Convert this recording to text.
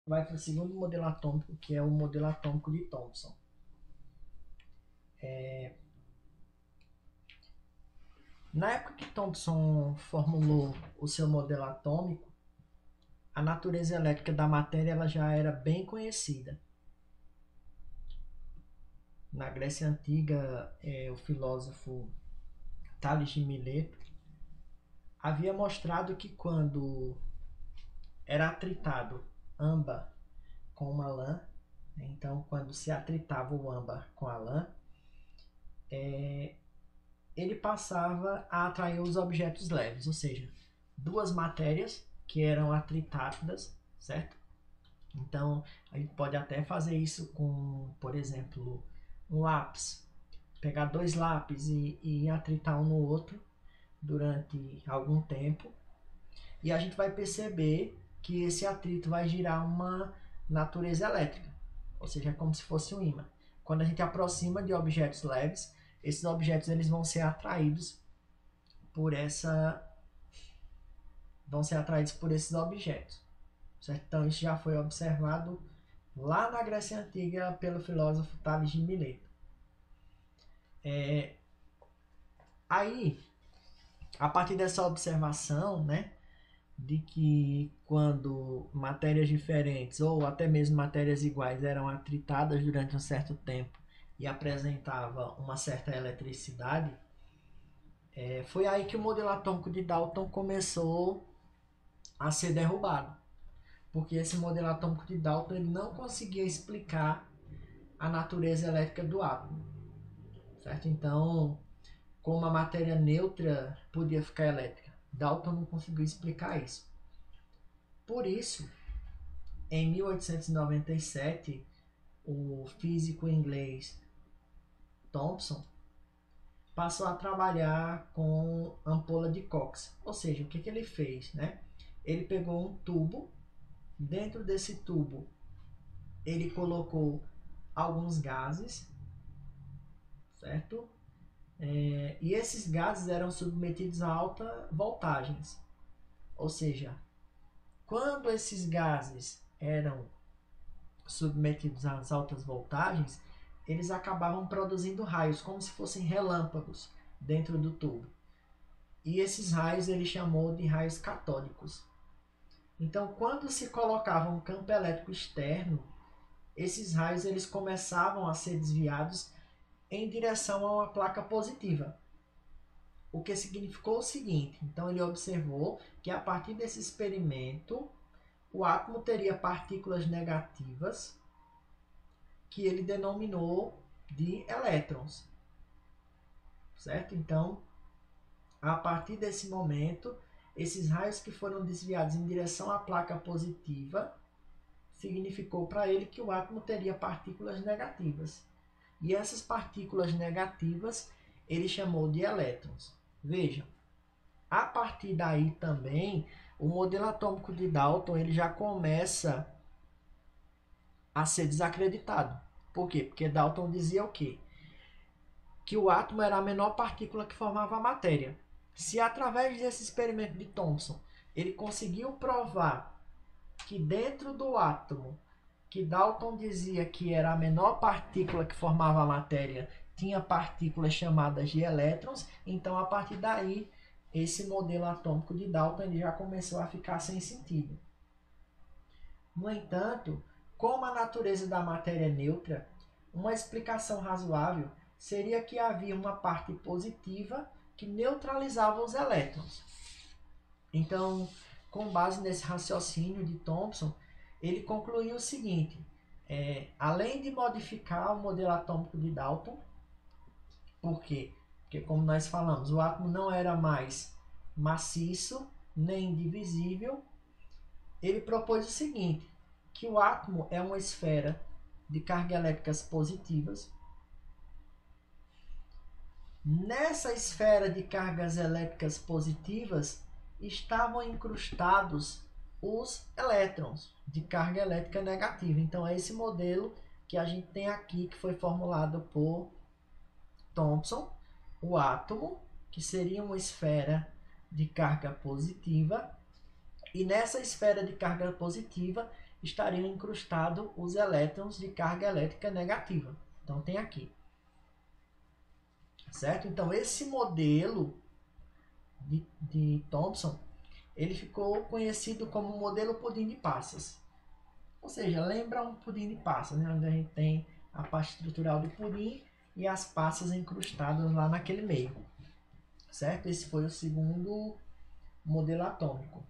Vai para o segundo modelo atômico, que é o modelo atômico de Thomson. Na época que Thomson formulou o seu modelo atômico, a natureza elétrica da matéria ela já era bem conhecida. Na Grécia Antiga, o filósofo Tales de Mileto havia mostrado que quando era atritado âmbar com uma lã, então quando se atritava o âmbar com a lã, ele passava a atrair os objetos leves, ou seja, duas matérias que eram atritadas, certo? Então, a gente pode até fazer isso com, por exemplo, um lápis. Pegar dois lápis e atritar um no outro durante algum tempo. E a gente vai perceber que esse atrito vai gerar uma natureza elétrica. Ou seja, é como se fosse um ímã. Quando a gente aproxima de objetos leves, esses objetos eles por essa vão ser atraídos por esses objetos. Certo? Então isso já foi observado lá na Grécia Antiga pelo filósofo Tales de Mileto. Aí, a partir dessa observação, né, de que quando matérias diferentes ou até mesmo matérias iguais eram atritadas durante um certo tempo e apresentava uma certa eletricidade, foi aí que o modelo atômico de Dalton começou a ser derrubado, porque esse modelo atômico de Dalton ele não conseguia explicar a natureza elétrica do átomo, certo? Então, como a matéria neutra podia ficar elétrica, Dalton não conseguiu explicar isso. Por isso, em 1897, o físico inglês Thomson passou a trabalhar com ampola de Cox. Ou seja, o que ele fez? Né? Ele pegou um tubo, dentro desse tubo ele colocou alguns gases, certo? E esses gases eram submetidos a alta voltagens. Ou seja, quando esses gases eram submetidos às altas voltagens, eles acabavam produzindo raios, como se fossem relâmpagos dentro do tubo. E esses raios ele chamou de raios catódicos. Então, quando se colocava um campo elétrico externo, esses raios eles começavam a ser desviados em direção a uma placa positiva. O que significou o seguinte: então ele observou que a partir desse experimento, o átomo teria partículas negativas que ele denominou de elétrons, certo? Então, a partir desse momento, esses raios que foram desviados em direção à placa positiva significou para ele que o átomo teria partículas negativas. E essas partículas negativas ele chamou de elétrons. Vejam, a partir daí também, o modelo atômico de Dalton ele já começa a ser desacreditado. Por quê? Porque Dalton dizia o quê? Que o átomo era a menor partícula que formava a matéria. Se através desse experimento de Thomson ele conseguiu provar que dentro do átomo, que Dalton dizia que era a menor partícula que formava a matéria, tinha partículas chamadas de elétrons, então a partir daí esse modelo atômico de Dalton ele já começou a ficar sem sentido. No entanto, como a natureza da matéria é neutra, uma explicação razoável seria que havia uma parte positiva que neutralizava os elétrons. Então, com base nesse raciocínio de Thomson, ele concluiu o seguinte: além de modificar o modelo atômico de Dalton, por quê? Porque, como nós falamos, o átomo não era mais maciço nem indivisível, ele propôs o seguinte: que o átomo é uma esfera de cargas elétricas positivas. Nessa esfera de cargas elétricas positivas estavam incrustados os elétrons de carga elétrica negativa. Então é esse modelo que a gente tem aqui, que foi formulado por Thomson, o átomo, que seria uma esfera de carga positiva, e nessa esfera de carga positiva estariam incrustados os elétrons de carga elétrica negativa. Então tem aqui. Certo? Então esse modelo de Thomson, ele ficou conhecido como modelo pudim de passas. Ou seja, lembra um pudim de passas, né? Onde a gente tem a parte estrutural do pudim e as passas incrustadas lá naquele meio. Certo? Esse foi o segundo modelo atômico.